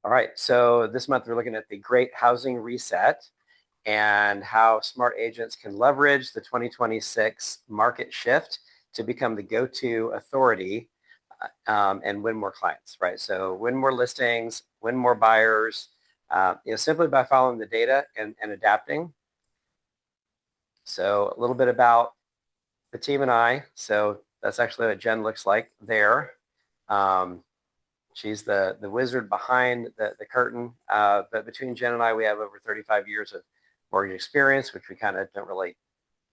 All right, so this month we're looking at the Great Housing Reset and how smart agents can leverage the 2026 market shift to become the go-to authority and win more clients, right? So win more listings, win more buyers, simply by following the data and adapting. So a little bit about the team and I. So that's actually what Jen looks like there. She's the wizard behind the curtain. But between Jen and I, we have over 35 years of mortgage experience, which we kind of don't really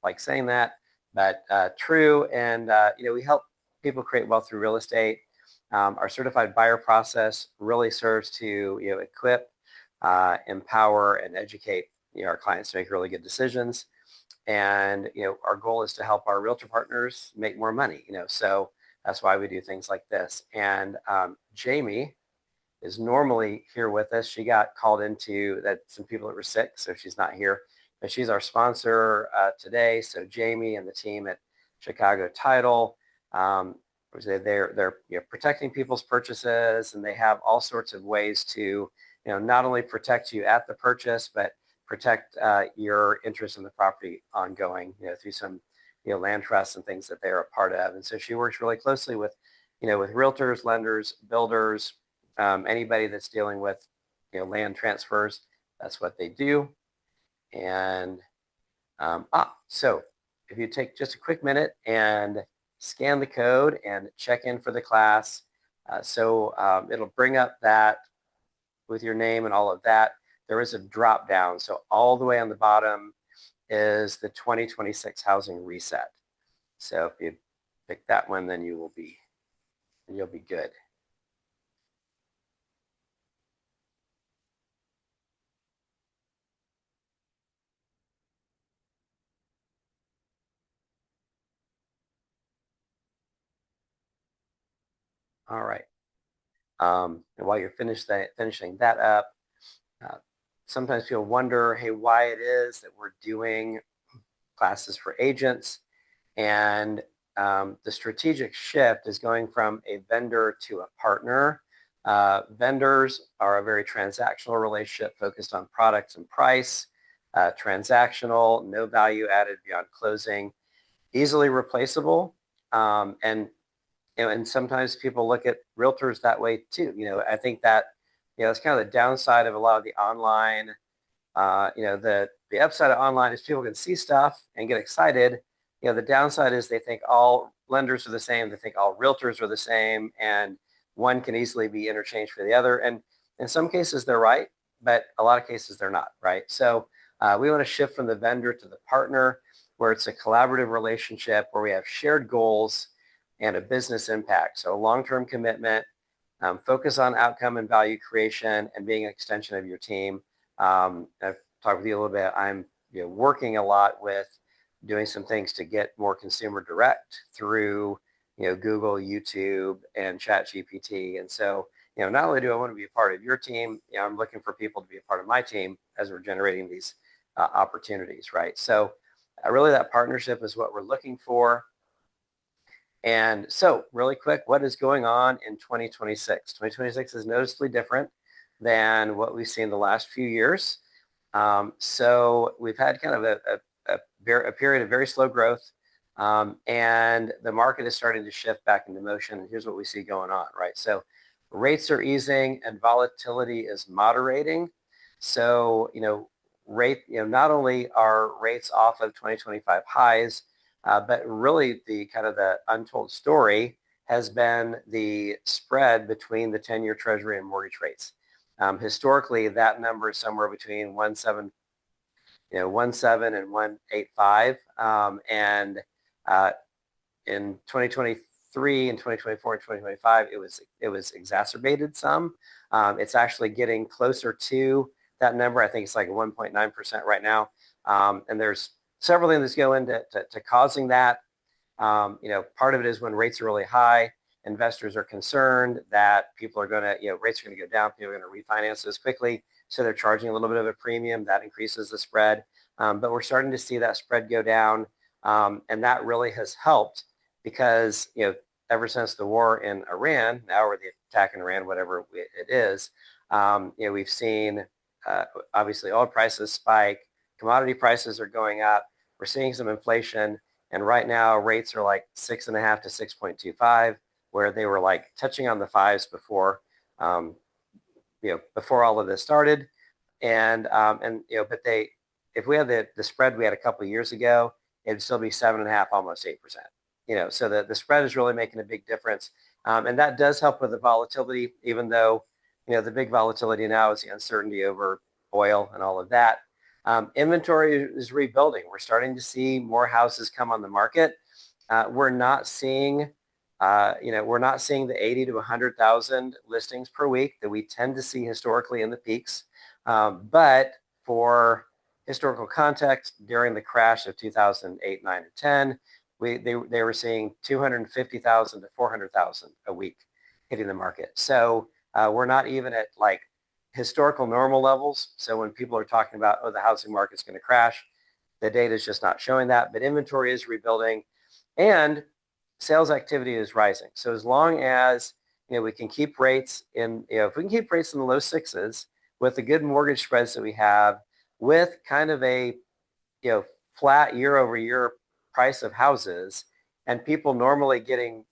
like saying that, but true. And, we help people create wealth through real estate. Our certified buyer process really serves to, equip, empower, and educate, our clients to make really good decisions. And, our goal is to help our realtor partners make more money, so that's why we do things like this. And Jamie is normally here with us. She got called into that some people that were sick, so she's not here. But she's our sponsor today. So Jamie and the team at Chicago Title, they're protecting people's purchases, and they have all sorts of ways to not only protect you at the purchase, but protect your interest in the property ongoing, through some land trusts and things that they're a part of. And so she works really closely with, with realtors, lenders, builders, anybody that's dealing with, land transfers. That's what they do. And so if you take just a quick minute and scan the code and check in for the class, it'll bring up that with your name and all of that. There is a drop down. So all the way on the bottom is the 2026 housing reset. So if you pick that one, then you'll be good. All right. And while you're finishing that up, sometimes people wonder, hey, why it is that we're doing classes for agents. And the strategic shift is going from a vendor to a partner. Vendors are a very transactional relationship focused on products and price, transactional, no value added beyond closing, easily replaceable. And sometimes people look at realtors that way too. I think that, it's kind of the downside of a lot of the online, the upside of online is people can see stuff and get excited. The downside is they think all lenders are the same. They think all realtors are the same, and one can easily be interchanged for the other. And in some cases they're right, but a lot of cases they're not, right? So we want to shift from the vendor to the partner, where it's a collaborative relationship where we have shared goals and a business impact. So a long-term commitment, focus on outcome and value creation, and being an extension of your team. I've talked with you a little bit. I'm working a lot with doing some things to get more consumer direct through Google, YouTube, and ChatGPT. And so not only do I want to be a part of your team, I'm looking for people to be a part of my team as we're generating these opportunities, right? So really that partnership is what we're looking for. And so really quick, what is going on in 2026? 2026 is noticeably different than what we've seen the last few years. So we've had kind of a period of very slow growth, and the market is starting to shift back into motion. And here's what we see going on, right? So rates are easing and volatility is moderating. So, not only are rates off of 2025 highs, but really the kind of the untold story has been the spread between the 10-year Treasury and mortgage rates. Historically, that number is somewhere between 1.7 and 1.85. And in 2023 and 2024 and 2025, it was exacerbated some. It's actually getting closer to that number. I think it's like 1.9% right now. And there's several things that go into causing that. Part of it is when rates are really high, investors are concerned that people are going to, rates are going to go down. People are going to refinance this quickly. So they're charging a little bit of a premium that increases the spread. But we're starting to see that spread go down. And that really has helped because, ever since the war in Iran, now or the attack in Iran, whatever it is, We've seen obviously oil prices spike, commodity prices are going up. We're seeing some inflation, and right now rates are like 6.5 to 6.25, where they were like touching on the fives before, um, before all of this started. But if we had the spread we had a couple of years ago, it'd still be 7.5, almost 8%. So the spread is really making a big difference, and that does help with the volatility. Even though the big volatility now is the uncertainty over oil and all of that. Inventory is rebuilding. We're starting to see more houses come on the market. We're not seeing we're not seeing the 80 to 100,000 listings per week that we tend to see historically in the peaks. But for historical context, during the crash of 2008, 9, and 10, they were seeing 250,000 to 400,000 a week hitting the market. So we're not even at like historical normal levels. So when people are talking about, oh, the housing market's going to crash, the data is just not showing that. But inventory is rebuilding, and sales activity is rising. So as long as we can keep rates if we can keep rates in the low sixes with the good mortgage spreads that we have, with kind of a flat year over year price of houses, and people normally getting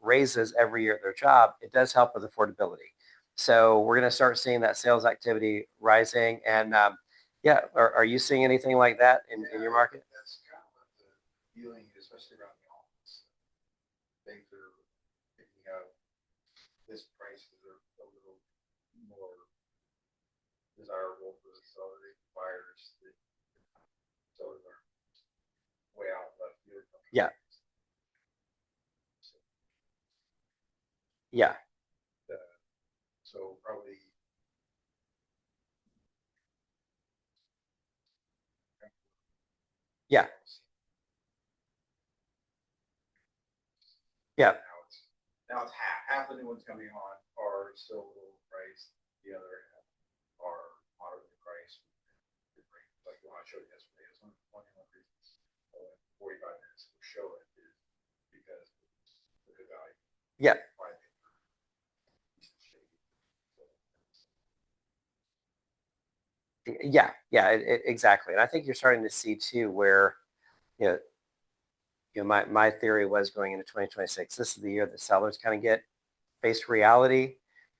raises every year at their job, it does help with affordability. So we're going to start seeing that sales activity rising. And are you seeing anything like that in your market? That's kind of what the feeling, especially around the office. Things are picking up. This prices are a little more desirable for the sellers, buyers. The sellers are way out left field. Yeah. Yeah. So probably Yeah. Yeah. Now it's half the new ones coming on are still a little priced. The other half are moderately priced. Like the one I showed you yesterday, it's one reason 45 minutes to show it is because of the good value. Yeah. Yeah, exactly. And I think you're starting to see too where, you know, my theory was going into 2026, this is the year that sellers kind of get faced reality.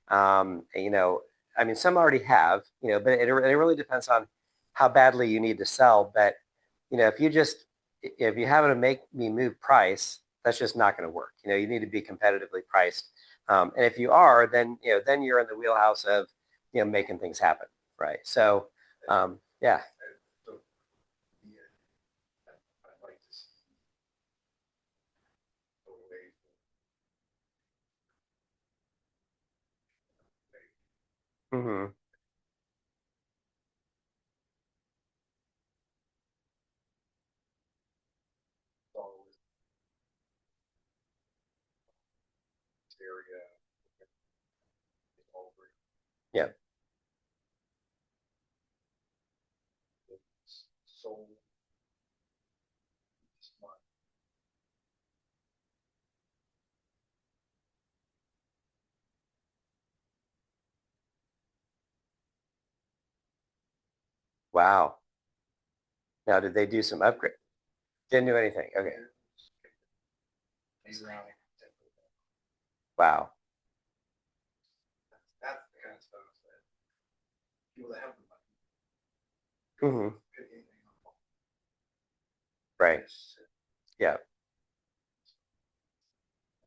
I mean, some already have, but it really depends on how badly you need to sell. But, if you happen to make me move price, that's just not going to work. You need to be competitively priced. And if you are, then you're in the wheelhouse of, making things happen. Right. So, yeah. Mm-hmm. Yeah. So Wow. Now, did they do some upgrade? Didn't do anything. Okay. Wow. that's the kind of stuff that people that have the money Mm-hmm. pick anything up. Right. Yeah.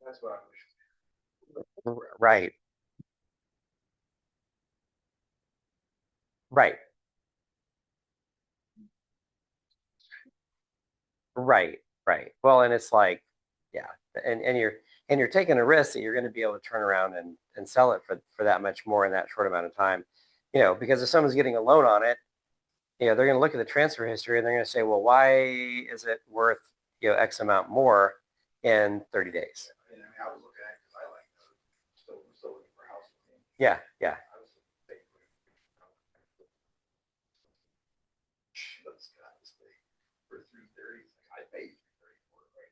That's what I wish. Right. Right. Right. Right. Well, and it's like, yeah, and you're taking a risk that you're going to be able to turn around and sell it for that much more in that short amount of time. Because if someone's getting a loan on it, they're going to look at the transfer history and they're going to say, well, why is it worth X amount more in 30 days? I mean, I was looking at it because I like still looking for a house. Yeah. Yeah. For 330, I paid 330 for it, right?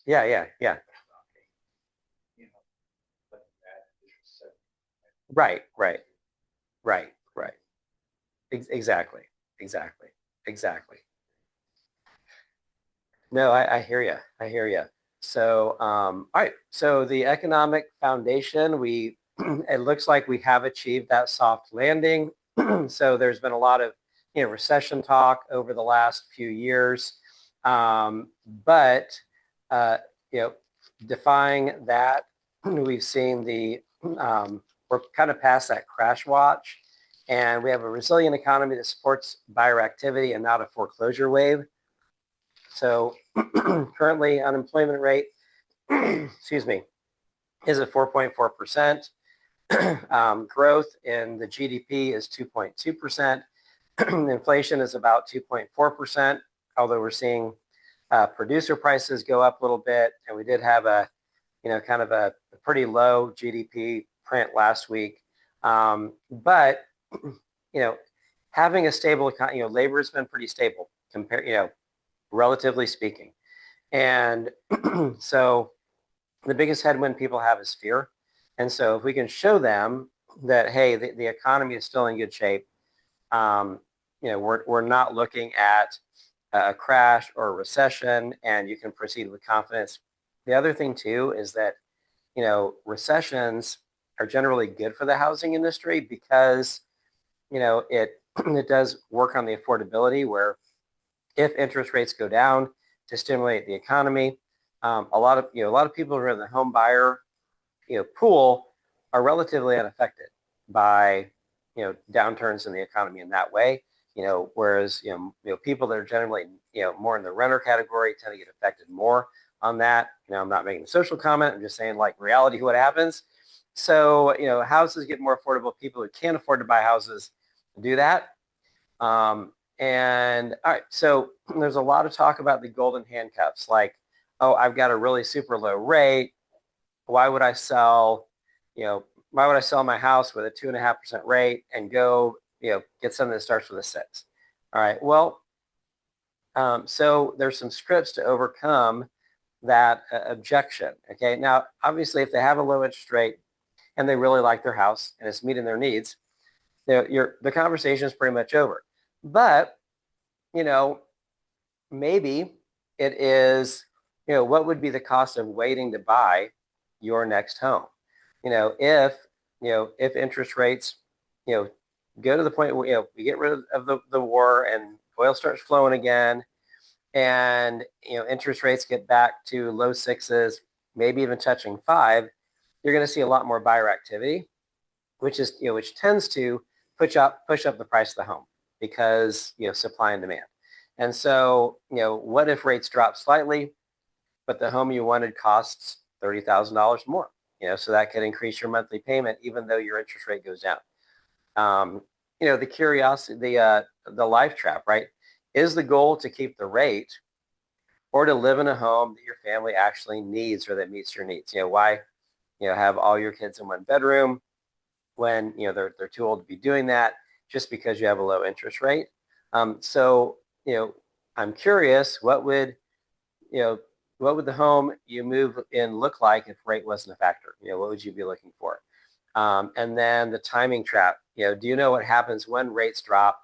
Yeah. Yeah. Yeah. Right. Right. Right. Right. Exactly. Exactly. Exactly. No, I hear you. I hear you. So, all right. So the economic foundation, we it looks like we have achieved that soft landing. So there's been a lot of recession talk over the last few years, but uh, you know, defying that, we've seen we're kind of past that crash watch, and we have a resilient economy that supports buyer activity and not a foreclosure wave. So currently unemployment rate, excuse me, is at 4.4%. Growth in the GDP is 2.2%. Inflation is about 2.4%, although we're seeing producer prices go up a little bit. And we did have kind of a pretty low GDP print last week. But, you know, having a stable economy, labor has been pretty stable relatively speaking. And so the biggest headwind people have is fear. And so if we can show them that, hey, the economy is still in good shape, um, we're not looking at a crash or a recession, and you can proceed with confidence. The other thing too is that, recessions are generally good for the housing industry because, it it does work on the affordability where if interest rates go down to stimulate the economy, a lot of people who are in the home buyer pool are relatively unaffected by downturns in the economy in that way. Whereas people that are generally more in the renter category tend to get affected more on that. I'm not making a social comment. I'm just saying like reality what happens. So houses get more affordable. People who can't afford to buy houses do that. And all right, so there's a lot of talk about the golden handcuffs, like, oh, I've got a really super low rate. Why would I sell, you know, why would I sell my house with a 2.5% rate and go, get something that starts with a six? All right, well, so there's some scripts to overcome that objection. Okay, now obviously, if they have a low interest rate and they really like their house and it's meeting their needs, the conversation is pretty much over. But you know, maybe it is, what would be the cost of waiting to buy your next home? If, if interest rates, you know, go to the point where, we get rid of the war and oil starts flowing again and, interest rates get back to low sixes, maybe even touching five, you're going to see a lot more buyer activity, which tends to push up the price of the home because, supply and demand. And so, what if rates drop slightly, but the home you wanted costs $30,000 more? So that could increase your monthly payment, even though your interest rate goes down. The curiosity, the life trap, right? Is the goal to keep the rate or to live in a home that your family actually needs or that meets your needs? Why, have all your kids in one bedroom when they're too old to be doing that just because you have a low interest rate. So I'm curious, you know what would the home you move in look like if rate wasn't a factor? What would you be looking for? And then the timing trap. Do you know what happens when rates drop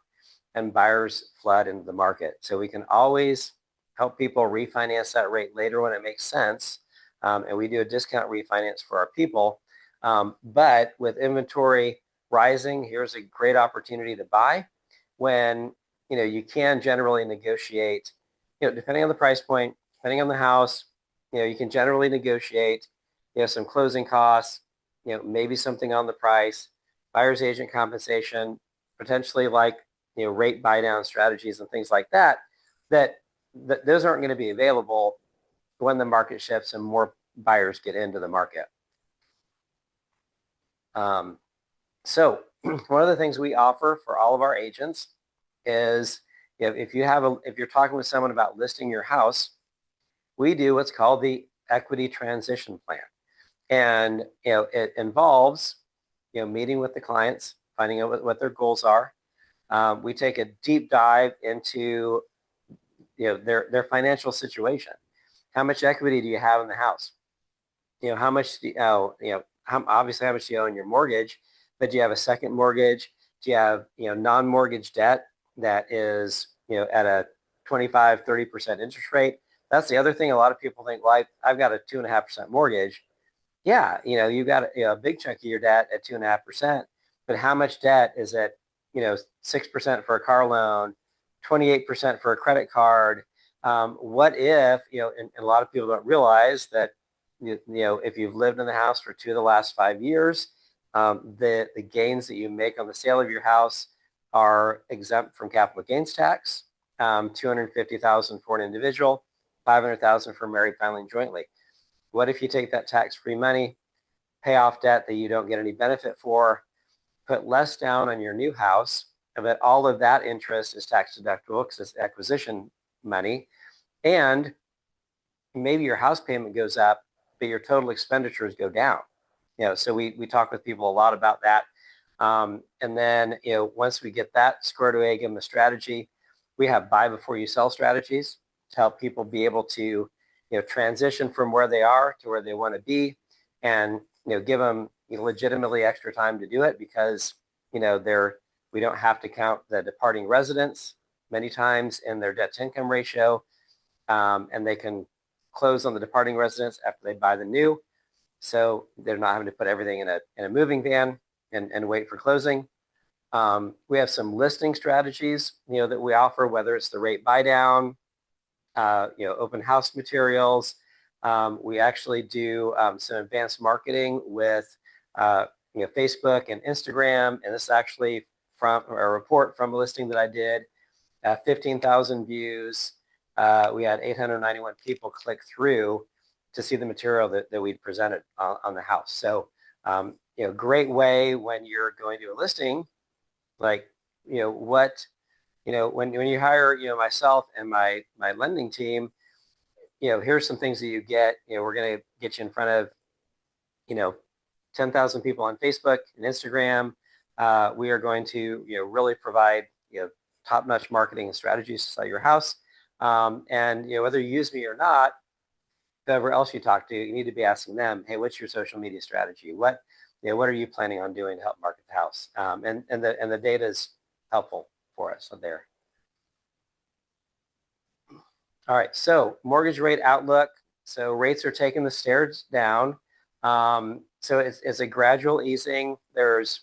and buyers flood into the market? So we can always help people refinance that rate later when it makes sense. And we do a discount refinance for our people. But with inventory rising, here's a great opportunity to buy when you can generally negotiate, depending on the price point, depending on the house, you can generally negotiate, some closing costs, maybe something on the price, buyer's agent compensation, potentially like, rate buy down strategies and things like that, that those aren't going to be available when the market shifts and more buyers get into the market. So one of the things we offer for all of our agents is if you're talking with someone about listing your house, we do what's called the equity transition plan. And it involves meeting with the clients, finding out what their goals are. We take a deep dive into their financial situation. How much equity do you have in the house? How much do obviously how much do you owe in your mortgage, but do you have a second mortgage? Do you have, non-mortgage debt that is, at a 25, 30% interest rate? That's the other thing. A lot of people think, well, I've got a 2.5% mortgage. Yeah, you've got a big chunk of your debt at 2.5%, but how much debt is at, 6% for a car loan, 28% for a credit card? What if, and a lot of people don't realize that, if you've lived in the house for 2 of the last 5 years, the gains that you make on the sale of your house are exempt from capital gains tax, 250,000 for an individual, 500,000 for married filing jointly. What if you take that tax-free money, pay off debt that you don't get any benefit for, put less down on your new house, but all of that interest is tax deductible because it's acquisition money, and maybe your house payment goes up, but your total expenditures go down. So we talk with people a lot about that. And then, once we get that squared away, give them a strategy, we have buy before you sell strategies to help people be able to, transition from where they are to where they want to be, and, give them legitimately extra time to do it because, we don't have to count the departing residents many times in their debt to income ratio. And they can close on the departing residents after they buy the new. So they're not having to put everything in a moving van and wait for closing. We have some listing strategies, that we offer, whether it's the rate buy down, open house materials. We actually do some advanced marketing with, Facebook and Instagram. And this is actually from a report from a listing that I did, 15,000 views. We had 891 people click through to see the material that we presented on the house. So, great way when you're going to a listing, like, when you hire, myself and my lending team, here's some things that you get. We're going to get you in front of, 10,000 people on Facebook and Instagram. We are going to, really provide, top-notch marketing and strategies to sell your house. And, whether you use me or not, whoever else you talk to, you need to be asking them, hey, what's your social media strategy? What are you planning on doing to help market the house? And the data is helpful for us there. All right, so mortgage rate outlook. So rates are taking the stairs down. So it's a gradual easing. There's,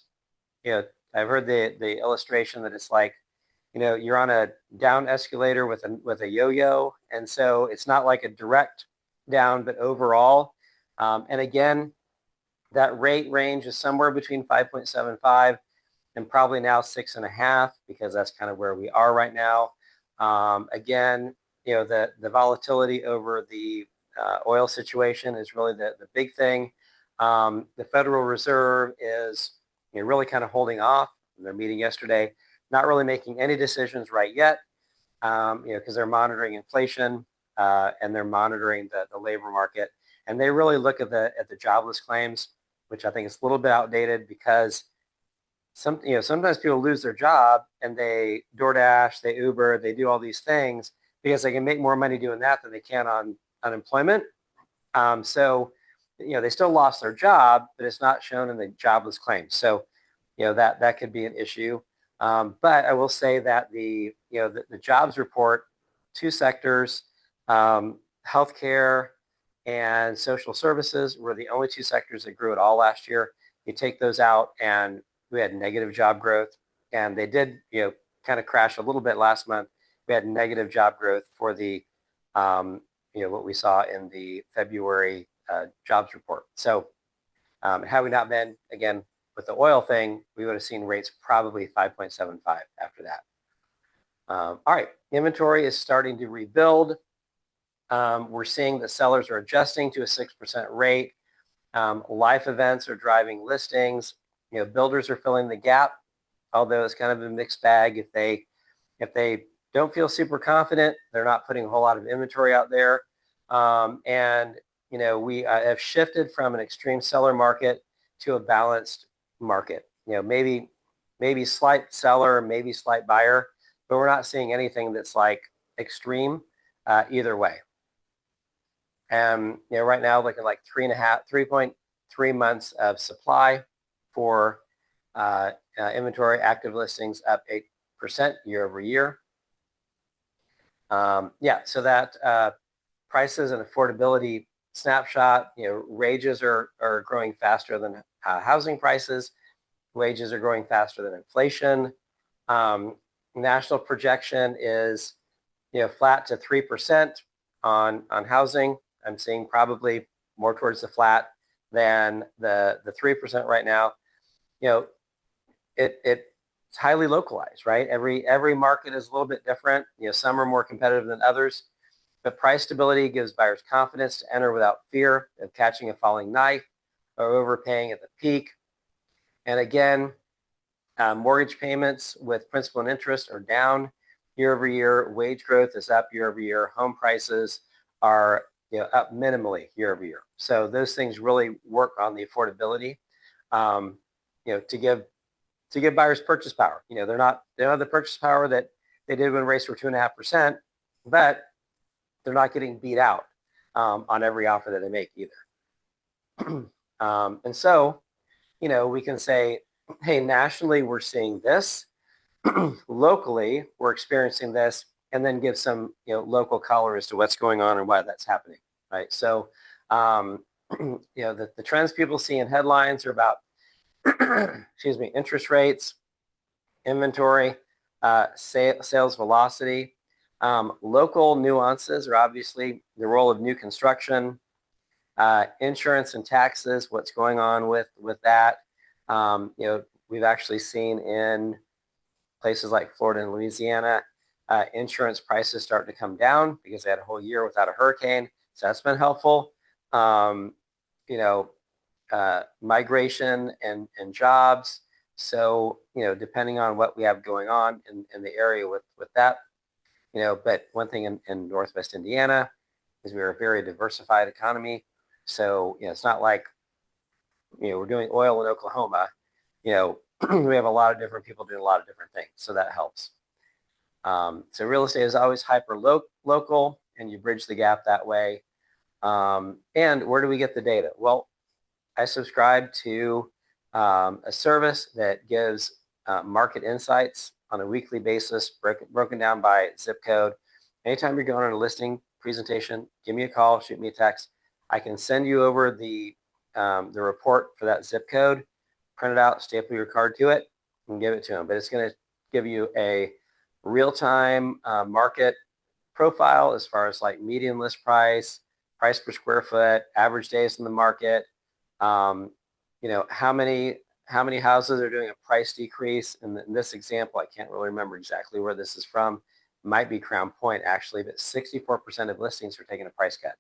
I've heard the illustration that it's like, you're on a down escalator with a yo-yo. And so it's not like a direct down, but overall. And again, that rate range is somewhere between 5.75 and probably now 6.5, because that's kind of where we are right now. Again, the volatility over the oil situation is really the big thing. The Federal Reserve is really kind of holding off. They're meeting yesterday, not really making any decisions right yet, because they're monitoring inflation and they're monitoring the labor market. And they really look at the jobless claims, which I think is a little bit outdated, because sometimes people lose their job and they DoorDash, they Uber, they do all these things because they can make more money doing that than they can on unemployment. So they still lost their job, but it's not shown in the jobless claims. So, that could be an issue. But I will say that the jobs report, 2 sectors, healthcare and social services, were the only 2 sectors that grew at all last year. You take those out and we had negative job growth, and they did, kind of crash a little bit last month. We had negative job growth for the, what we saw in the February jobs report. So had we not been, again, with the oil thing, we would have seen rates probably 5.75 after that. All right, inventory is starting to rebuild. We're seeing that sellers are adjusting to a 6% rate. Life events are driving listings. Builders are filling the gap, although it's kind of a mixed bag. If they don't feel super confident, they're not putting a whole lot of inventory out there. And we have shifted from an extreme seller market to a balanced market. Maybe slight seller, maybe slight buyer, but we're not seeing anything that's like extreme either way. And right now looking like 3.3 months of supply for Inventory active listings up 8% year over year. Yeah, so that prices and affordability snapshot, wages are growing faster than housing prices. Wages are growing faster than inflation. National projection is, flat to 3% on housing. I'm seeing probably more towards the flat than the 3% right now. It's highly localized, right? Every market is a little bit different. Some are more competitive than others. But price stability gives buyers confidence to enter without fear of catching a falling knife or overpaying at the peak. And again, mortgage payments with principal and interest are down year over year. Wage growth is up year over year. Home prices are up minimally year over year. So those things really work on the affordability, to give buyers purchase power. They don't have the purchase power that they did when rates were 2.5%, but they're not getting beat out on every offer that they make either. And so, we can say, hey, nationally, we're seeing this. Locally, we're experiencing this, and then give some, local color as to what's going on and why that's happening, right? So, the trends people see in headlines are about, excuse me, interest rates, inventory, sales velocity. Local nuances are obviously the role of new construction, insurance and taxes, what's going on with that. We've actually seen in places like Florida and Louisiana, insurance prices starting to come down because they had a whole year without a hurricane. So that's been helpful. Migration and jobs. So, depending on what we have going on in the area with that, but one thing in Northwest Indiana is we're a very diversified economy. So, it's not like, we're doing oil in Oklahoma. We have a lot of different people doing a lot of different things. So that helps. So real estate is always hyper local, and you bridge the gap that way. And where do we get the data? Well, I subscribe to a service that gives market insights on a weekly basis, broken down by zip code. Anytime you're going on a listing presentation, give me a call, shoot me a text. I can send you over the report for that zip code, print it out, staple your card to it, and give it to them. But it's going to give you a real-time market profile as far as like median list price, price per square foot, average days in the market, how many houses are doing a price decrease. In this example, I can't really remember exactly where this is from. It might be Crown Point actually, but 64% of listings are taking a price cut.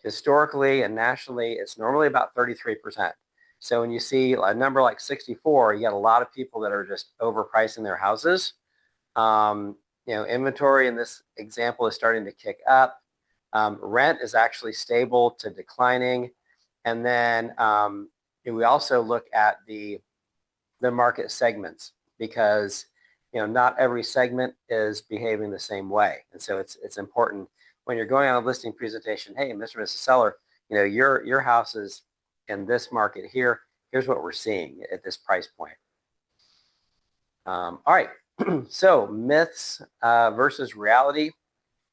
Historically and nationally, it's normally about 33%. So when you see a number like 64, you got a lot of people that are just overpricing their houses. Inventory in this example is starting to kick up. Rent is actually stable to declining. And then we also look at the market segments because, not every segment is behaving the same way. And so it's important when you're going on a listing presentation, hey, Mr. and Mrs. Seller, your house is in this market here. Here's what we're seeing at this price point. All right. So myths versus reality.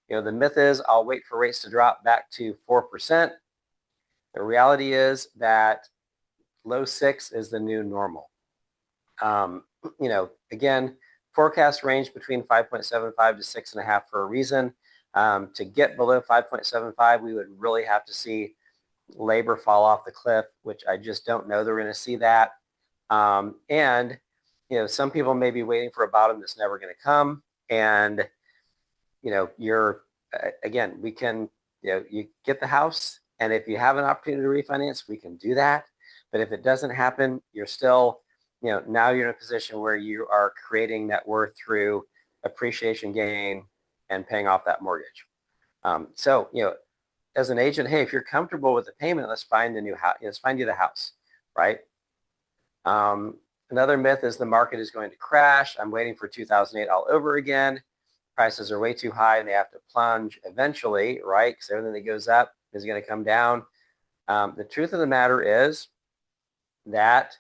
The myth is I'll wait for rates to drop back to 4%. The reality is that low 6 is the new normal. Again, forecast range between 5.75 to 6.5 for a reason. To get below 5.75, we would really have to see labor fall off the cliff, which I just don't know they're going to see that. And some people may be waiting for a bottom that's never going to come. And, we can, you get the house. And if you have an opportunity to refinance, we can do that. But if it doesn't happen, you're still, now you're in a position where you are creating net worth through appreciation gain and paying off that mortgage. So, as an agent, hey, if you're comfortable with the payment, let's find a new house. Let's find you the house, right? Another myth is the market is going to crash. I'm waiting for 2008 all over again. Prices are way too high and they have to plunge eventually, right? Because everything that goes up is going to come down. The truth of the matter is that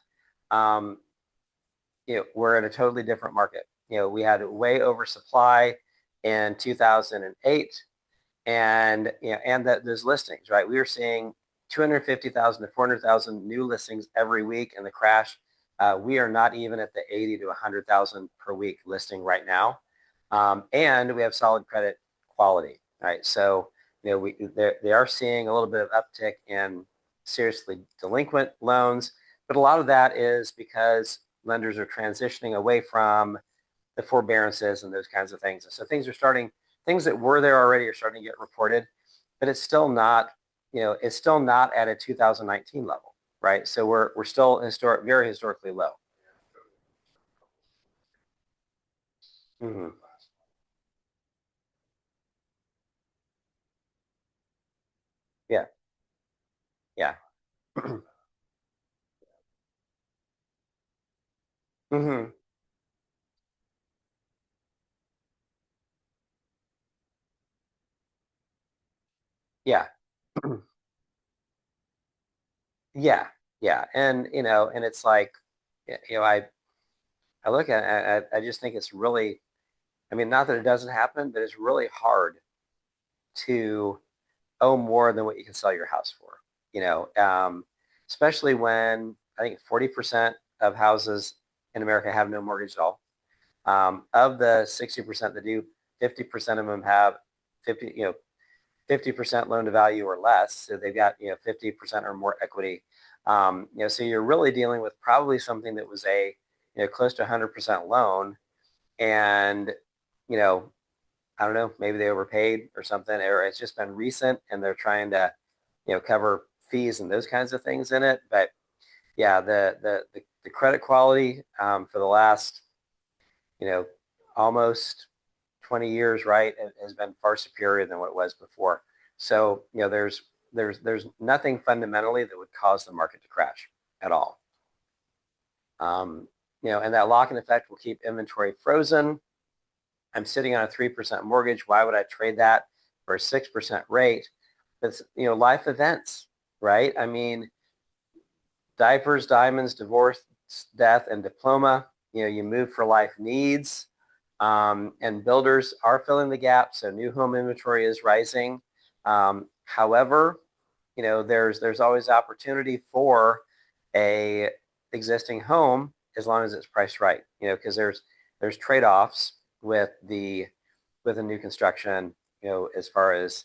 we're in a totally different market. We had way oversupply in 2008, and that those listings, right? We were seeing 250,000 to 400,000 new listings every week in the crash. We are not even at the 80 to 100,000 per week listing right now, and we have solid credit quality, right? So they are seeing a little bit of uptick in seriously delinquent loans, but a lot of that is because lenders are transitioning away from the forbearances and those kinds of things. And so things that were there already are starting to get reported, but it's still not, it's still not at a 2019 level, right? So we're still very historically low. Mm-hmm. Yeah, yeah. Mm-hmm. Yeah, yeah, yeah. And it's like, I look at it, I just think it's really, I mean, not that it doesn't happen, but it's really hard to owe more than what you can sell your house for. You know, um, Especially when I think 40% of houses in America have no mortgage at all. Of the 60% that do, 50% of them have 50% loan to value or less. So they've got 50% or more equity. So you're really dealing with probably something that was a close to 100% loan, and you know I don't know, maybe they overpaid or something, or it's just been recent and they're trying to, cover fees and those kinds of things in it. But yeah, the credit quality for the last, you know, almost 20 years, right, has been far superior than what it was before. So, there's nothing fundamentally that would cause the market to crash at all. And that lock-in effect will keep inventory frozen. I'm sitting on a 3% mortgage. Why would I trade that for a 6% rate? It's, life events, right? I mean, diapers, diamonds, divorce, death, and diploma. You move for life needs. And builders are filling the gap. So new home inventory is rising. However, there's always opportunity for a existing home as long as it's priced right. Because there's trade-offs with the new construction. As far as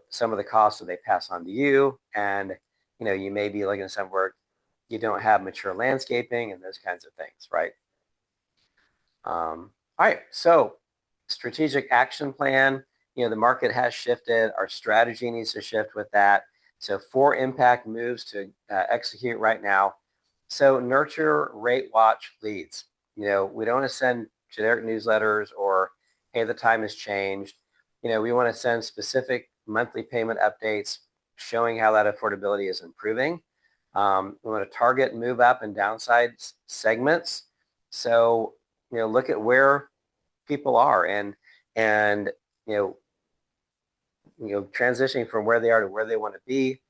some of the costs that they pass on to you, and you may be looking at somewhere you don't have mature landscaping and those kinds of things, right? All right, so strategic action plan. The market has shifted. Our strategy needs to shift with that. So 4 impact moves to execute right now. So nurture, rate, watch leads. We don't want to send generic newsletters or, hey, the time has changed. We want to send specific monthly payment updates showing how that affordability is improving. We want to target move up and downside segments. So, look at where people are, and you know transitioning from where they are to where they want to be.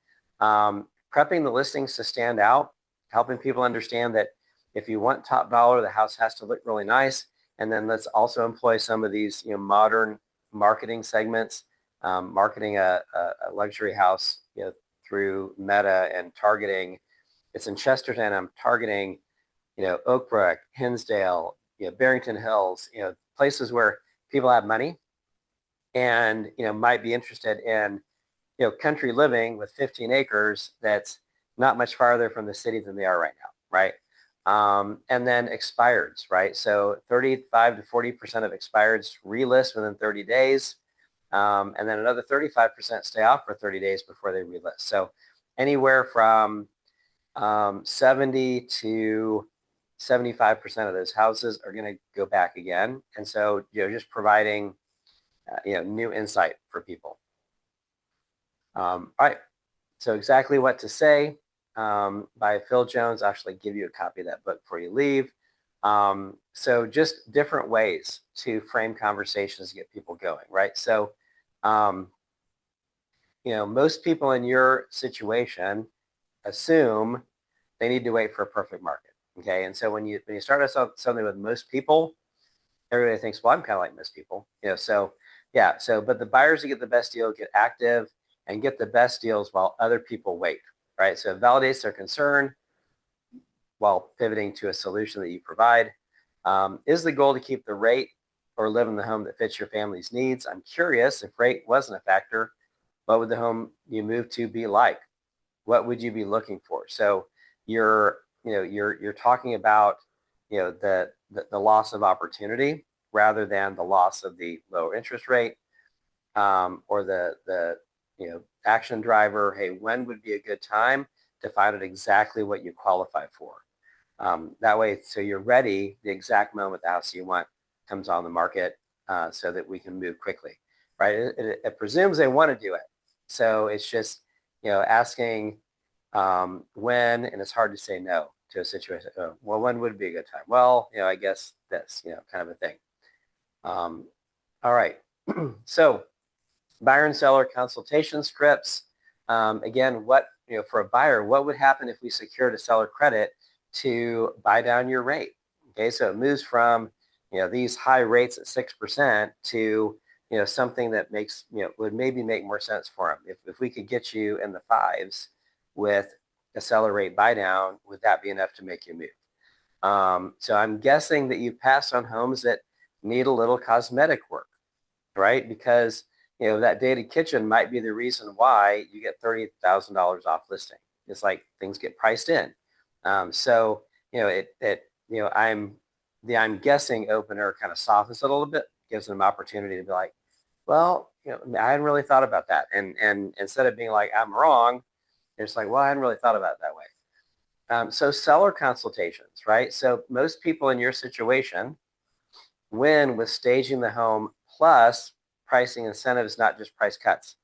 Prepping the listings to stand out, helping people understand that if you want top dollar, the house has to look really nice. And then let's also employ some of these modern marketing segments, marketing a luxury house through Meta and targeting. It's in Chesterton. I'm targeting Oak Brook, Hinsdale, Barrington Hills, places where people have money and might be interested in country living with 15 acres that's not much farther from the city than they are right now, right? And then expireds, right? So 35 to 40% of expireds relist within 30 days. And then another 35% stay off for 30 days before they relist. So anywhere from 70 to 75% of those houses are going to go back again. And so, just providing, new insight for people. All right. So exactly what to say by Phil Jones. I'll actually give you a copy of that book before you leave. So just different ways to frame conversations to get people going, right? So, um, most people in your situation assume they need to wait for a perfect market. Okay, and so when you start something with most people, everybody thinks, well, I'm kind of like most people, So yeah, but the buyers that get the best deal get active and get the best deals while other people wait, right? So it validates their concern while pivoting to a solution that you provide. Is the goal to keep the rate or live in the home that fits your family's needs? I'm curious, if rate wasn't a factor, what would the home you move to be like? What would you be looking for? So you're talking about the loss of opportunity rather than the loss of the low interest rate, or the action driver. Hey, when would be a good time to find out exactly what you qualify for? That way, so you're ready the exact moment the house you want comes on the market, so that we can move quickly, right? It presumes they want to do it. So it's just, asking when, and it's hard to say no to a situation. Oh, well, when would be a good time? Well, I guess this, kind of a thing. All right. So buyer and seller consultation scripts. Again, for a buyer, what would happen if we secured a seller credit to buy down your rate? Okay, so it moves from these high rates at 6% to something that makes would maybe make more sense for them. If we could get you in the fives with a seller rate buy down, would that be enough to make you move? So I'm guessing that you pass on homes that need a little cosmetic work, right? Because that dated kitchen might be the reason why you get $30,000 off listing. It's like things get priced in. So I'm guessing opener kind of softens it a little bit, gives them opportunity to be like, well, I hadn't really thought about that, and instead of being like I'm wrong, it's like, well, I hadn't really thought about it that way. So seller consultations, right? So most people in your situation win with staging the home plus pricing incentives, not just price cuts.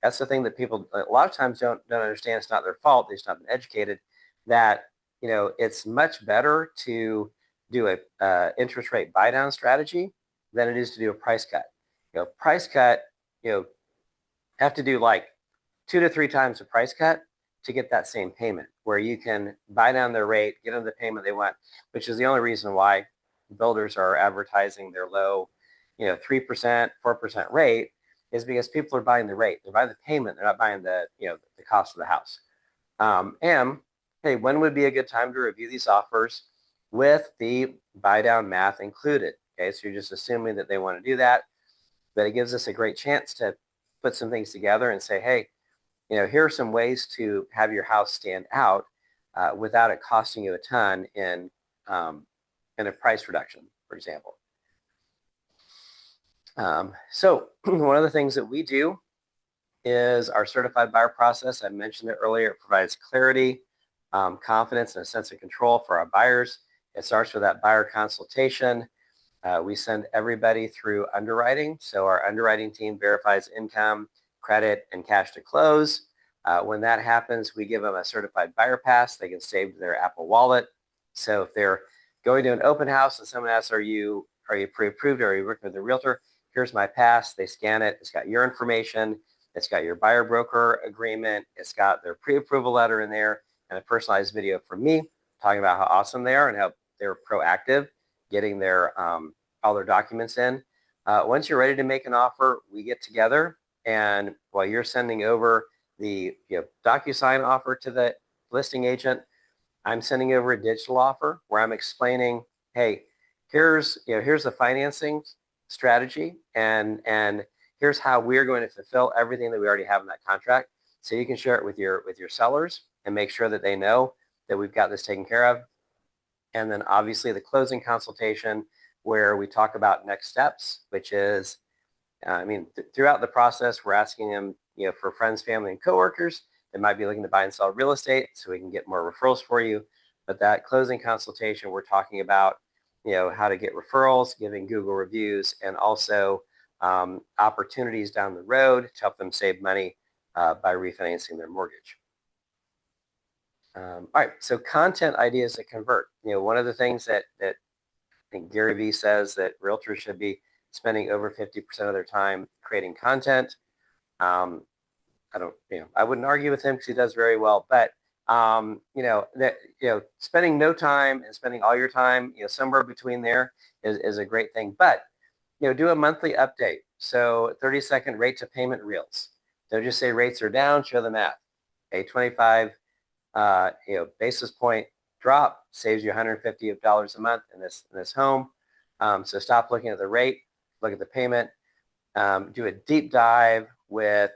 That's the thing that people a lot of times don't understand. It's not their fault. They've just not been educated that it's much better to do a interest rate buy down strategy than it is to do a price cut. Price cut, have to do like 2 to 3 times the price cut to get that same payment, where you can buy down their rate, get them the payment they want, which is the only reason why builders are advertising their low, 3%, 4% rate, is because people are buying the rate. They're buying the payment. They're not buying the cost of the house. And hey, when would be a good time to review these offers with the buy down math included? Okay, so you're just assuming that they want to do that, but it gives us a great chance to put some things together and say, hey, here are some ways to have your house stand out without it costing you a ton in a price reduction, for example. So one of the things that we do is our certified buyer process. I mentioned it earlier. It provides clarity, confidence, and a sense of control for our buyers. It starts with that buyer consultation. We send everybody through underwriting. So our underwriting team verifies income, credit, and cash to close. When that happens, we give them a certified buyer pass. They can save to their Apple Wallet. So if they're going to an open house and someone asks, are you pre-approved, or are you working with a realtor? Here's my pass. They scan it. It's got your information. It's got your buyer broker agreement. It's got their pre-approval letter in there and a personalized video from me talking about how awesome they are and how they're proactive getting their all their documents in. Once you're ready to make an offer, we get together, and while you're sending over the DocuSign offer to the listing agent, I'm sending over a digital offer where I'm explaining, hey, here's the financing strategy, and here's how we're going to fulfill everything that we already have in that contract. So you can share it with your sellers and make sure that they know that we've got this taken care of. And then obviously the closing consultation, where we talk about next steps, which is, throughout the process, we're asking them, for friends, family, and coworkers that might be looking to buy and sell real estate, so we can get more referrals for you. But that closing consultation, we're talking about, how to get referrals, giving Google reviews, and also opportunities down the road to help them save money by refinancing their mortgage. All right, so content ideas that convert. One of the things that I think Gary Vee says that realtors should be spending over 50% of their time creating content. I wouldn't argue with him because he does very well, but spending no time and spending all your time, somewhere between there is a great thing. But, do a monthly update. So 30-second rate to payment reels. Don't just say rates are down, show the math. A 25 basis point drop saves you $150 a month in this home. So stop looking at the rate, look at the payment. Do a deep dive with,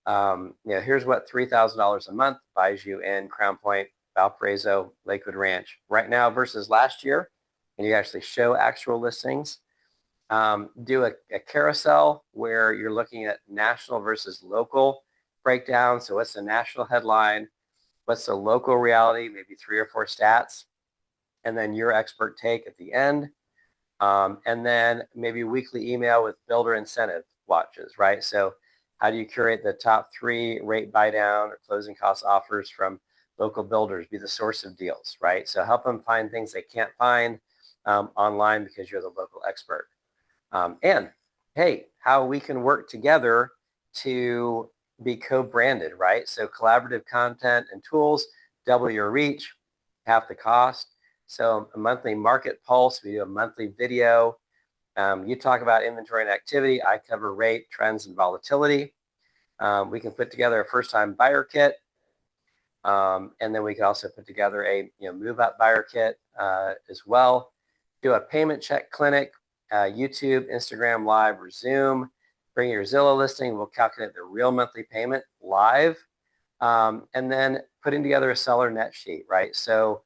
here's what $3,000 a month buys you in Crown Point, Valparaiso, Lakewood Ranch right now versus last year. And you actually show actual listings. Do a carousel where you're looking at national versus local breakdown. So what's the national headline? What's the local reality? Maybe 3 or 4 stats. And then your expert take at the end. And then maybe weekly email with builder incentive watches, right? So how do you curate the top 3 rate buy down or closing cost offers from local builders, be the source of deals, right? So help them find things they can't find online because you're the local expert. And hey, how we can work together to be co-branded, right? So collaborative content and tools, double your reach, half the cost. So a monthly market pulse, we do a monthly video. You talk about inventory and activity. I cover rate, trends, and volatility. We can put together a first-time buyer kit. And then we can also put together a move-up buyer kit as well. Do a payment check clinic, YouTube, Instagram Live, or Zoom. Bring your Zillow listing. We'll calculate the real monthly payment live. And then putting together a seller net sheet, right? So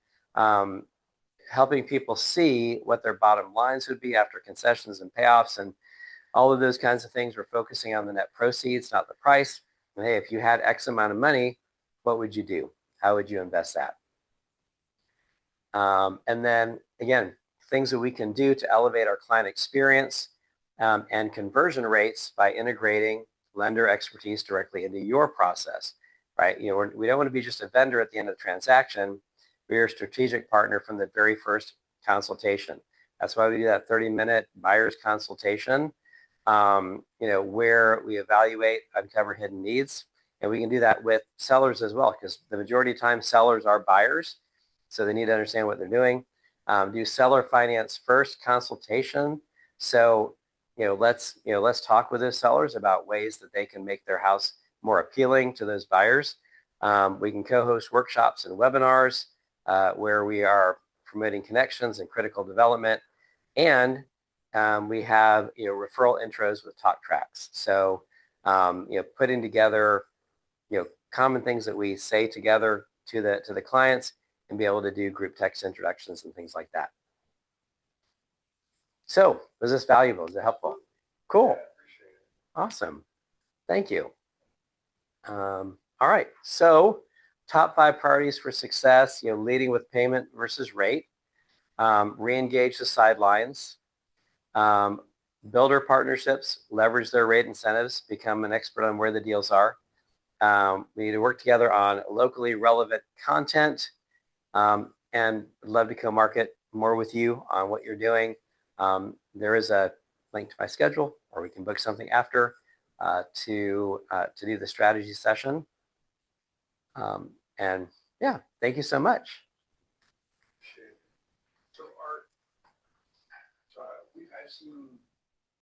helping people see what their bottom lines would be after concessions and payoffs and all of those kinds of things. We're focusing on the net proceeds, not the price. And hey, if you had X amount of money, what would you do? How would you invest that? And then again, things that we can do to elevate our client experience and conversion rates by integrating lender expertise directly into your process, right? We don't want to be just a vendor at the end of the transaction. We're a strategic partner from the very first consultation. That's why we do that 30-minute buyer's consultation, where we evaluate, uncover hidden needs. And we can do that with sellers as well, because the majority of time sellers are buyers. So they need to understand what they're doing. Do seller finance first consultation. So, let's talk with those sellers about ways that they can make their house more appealing to those buyers. We can co-host workshops and webinars where we are promoting connections and critical development. And we have, referral intros with talk tracks. So, putting together, common things that we say together to the clients and be able to do group text introductions and things like that. So was this valuable? Is it helpful? Cool. Awesome. Thank you. All right. So top 5 priorities for success, leading with payment versus rate, re-engage the sidelines, builder partnerships, leverage their rate incentives, become an expert on where the deals are. We need to work together on locally relevant content, and love to co-market more with you on what you're doing. There is a link to my schedule, or we can book something after to do the strategy session. And yeah, thank you so much.